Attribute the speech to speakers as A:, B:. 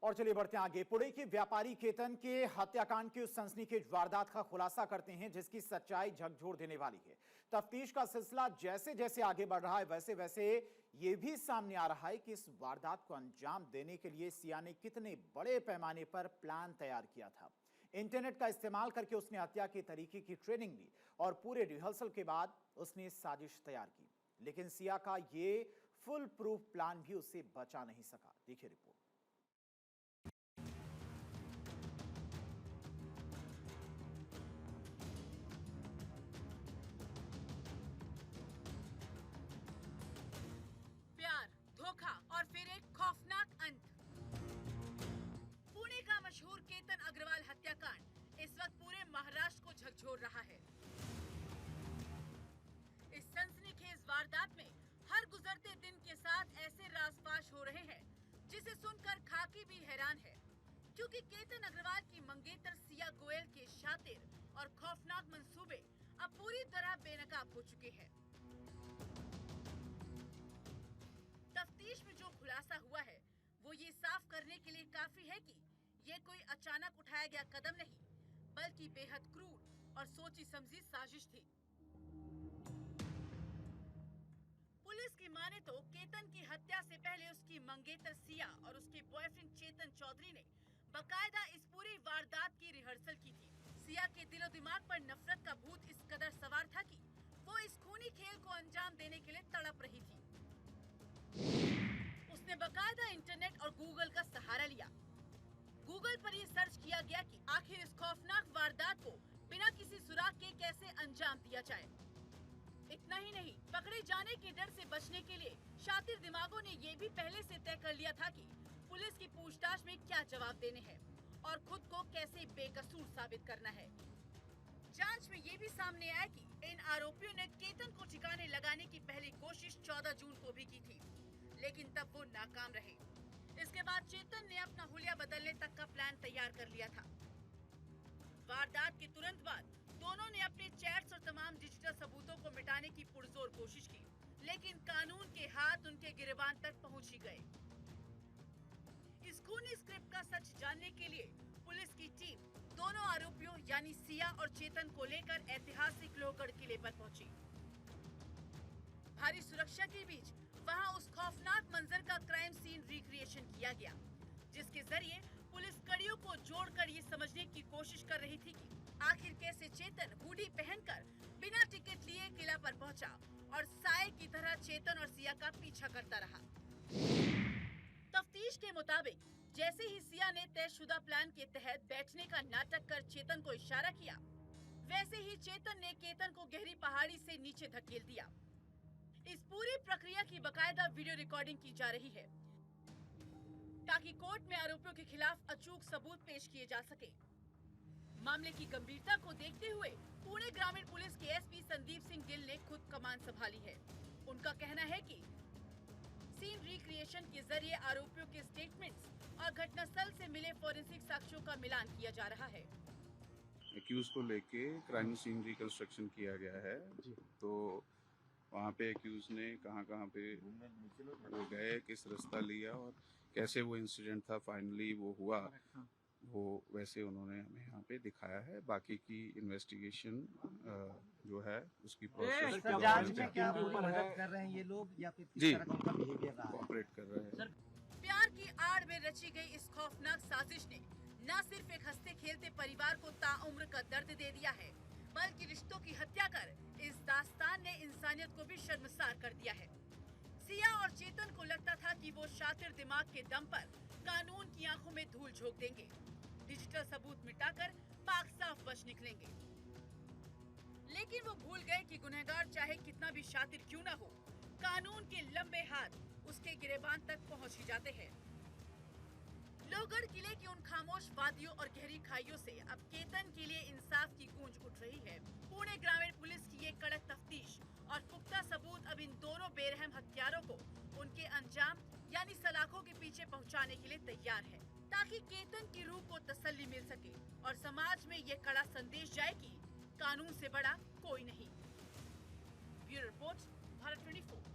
A: और चलिए बढ़ते हैं आगे। पुणे के व्यापारी केतन के हत्याकांड की उस सनसनीखेज वारदात का खुलासा करते हैं जिसकी सच्चाई झकझोर देने वाली है। तफ्तीश का सिलसिला जैसे जैसे आगे बढ़ रहा है वैसे वैसे ये भी सामने आ रहा है कि इस वारदात को अंजाम देने के लिए सिया ने कितने बड़े पैमाने पर प्लान तैयार किया था। इंटरनेट का इस्तेमाल करके उसने हत्या के तरीके की ट्रेनिंग ली और पूरे रिहर्सल के बाद उसने साजिश तैयार की, लेकिन सिया का ये फुल प्रूफ प्लान भी उसे बचा नहीं सका। देखिए रिपोर्ट।
B: प्यार, धोखा और फिर एक खौफनाक अंत। पुणे का मशहूर केतन अग्रवाल हत्याकांड इस वक्त पूरे महाराष्ट्र को झकझोर रहा है। इस सनसनीखेज वारदात में हर गुजरते दिन के साथ ऐसे राज़ हो रहे हैं जिसे सुनकर खाकी भी हैरान है, क्योंकि केतन अग्रवाल की मंगेतर सिया गोयल के शातिर और खौफनाक मंसूबे अब पूरी तरह बेनकाब हो चुके हैं। तफ्तीश में जो खुलासा हुआ है वो ये साफ करने के लिए काफी है कि ये कोई अचानक उठाया गया कदम नहीं, बल्कि बेहद क्रूर और सोची समझी साजिश थी। पुलिस की माने तो केतन की हत्या से पहले उसकी मंगेतर सिया और उसके बॉयफ्रेंड चेतन चौधरी ने बकायदा इस पूरी वारदात की रिहर्सल की थी। सिया के दिलो दिमाग पर नफरत का भूत इस कदर सवार था कि वो इस खूनी खेल को अंजाम देने के लिए तड़प रही थी। उसने बकायदा इंटरनेट और गूगल का सहारा लिया। गूगल पर ये सर्च किया गया कि आखिर इस खौफनाक वारदात को बिना किसी सुराग के कैसे अंजाम दिया जाए। इतना ही नहीं, पकड़े जाने के डर से बचने के लिए शातिर दिमागों ने ये भी पहले से तय कर लिया था कि पुलिस की पूछताछ में क्या जवाब देने हैं और खुद को कैसे बेकसूर साबित करना है। जांच में ये भी सामने आया कि इन आरोपियों ने केतन को ठिकाने लगाने की पहली कोशिश 14 जून को भी की थी, लेकिन तब वो नाकाम रहे। इसके बाद चेतन ने अपना हुलिया बदलने तक का प्लान तैयार कर लिया था। वारदात के तुरंत बाद दोनों ने अपने चैट्स और तमाम डिजिटल सबूतों को मिटाने की पुरजोर कोशिश की, लेकिन कानून के हाथ उनके गिरबान तक पहुंच ही गए। इस खूनी स्क्रिप्ट का सच जानने के लिए पुलिस की टीम दोनों आरोपियों यानी सिया और चेतन को लेकर ऐतिहासिक लोहगढ़ किले पर पहुंची। भारी सुरक्षा के बीच वहां उस खौफनाक मंजर का क्राइम सीन रिक्रिएशन किया गया, जिसके जरिए पुलिस कड़ियों को जोड़कर ये समझने की कोशिश कर रही थी कि आखिर कैसे चेतन हुडी पहनकर बिना टिकट लिए किला पर पहुंचा और साए की तरह चेतन और सिया का पीछा करता रहा। तफ्तीश के मुताबिक जैसे ही सिया ने तयशुदा प्लान के तहत बैठने का नाटक कर चेतन को इशारा किया, वैसे ही चेतन ने केतन को गहरी पहाड़ी से नीचे धकेल दिया। इस पूरी प्रक्रिया की बकायदा वीडियो रिकॉर्डिंग की जा रही है ताकि कोर्ट में आरोपियों के खिलाफ अचूक सबूत पेश किए जा सके। मामले की गंभीरता को देखते हुए पुणे ग्रामीण पुलिस के एसपी संदीप सिंह गिल ने खुद कमान संभाली है। उनका कहना है कि सीन रिक्रिएशन के जरिए आरोपियों के स्टेटमेंट्स और घटनास्थल से मिले फोरेंसिक साक्ष्यों का मिलान किया जा रहा है।
C: एक्यूज को लेके क्राइम सीन रिकंस्ट्रक्शन किया गया है, तो वहाँ पे एक्यूज ने कहाँ पे वो गए, किस रास्ता लिया और कैसे वो इंसिडेंट था फाइनली वो हुआ, वो वैसे उन्होंने हमें यहाँ पे दिखाया है। बाकी की इन्वेस्टिगेशन जो है उसकी प्रोसेस
D: कर रहे हैं ये लोग या फिर
C: जी
D: बिहेवियर
C: कोऑपरेट कर रहे हैं।
B: प्यार की आड़ में रची गई इस खौफनाक साजिश ने न सिर्फ एक हंसते खेलते परिवार को ताउम्र का दर्द दे दिया है, बल्कि रिश्तों की हत्या कर इस दास्तान ने इंसानियत को भी शर्मसार कर दिया है। सिया और चेतन को लगता था कि वो शातिर दिमाग के दम पर कानून की आंखों में धूल झोंक देंगे, डिजिटल सबूत मिटाकर पाक साफ बच निकलेंगे। लेकिन वो भूल गए कि गुनहगार चाहे कितना भी शातिर क्यों न हो, कानून के लंबे हाथ उसके गिरेबान तक पहुंच ही जाते हैं। लोहगढ़ किले की उन खामोश वादियों और गहरी खाइयों से अब केतन के लिए इंसाफ की गूंज उठ रही है। पुणे ग्रामीण पुलिस की ये कड़क तफ्तीश और पुख्ता सबूत अब इन दोनों बेरहम हत्यारों को उनके अंजाम यानी सलाखों के पीछे पहुंचाने के लिए तैयार है, ताकि केतन की रूह को तसल्ली मिल सके और समाज में ये कड़ा संदेश जाए कि कानून से बड़ा कोई नहीं। Bureau report, Bharat 24।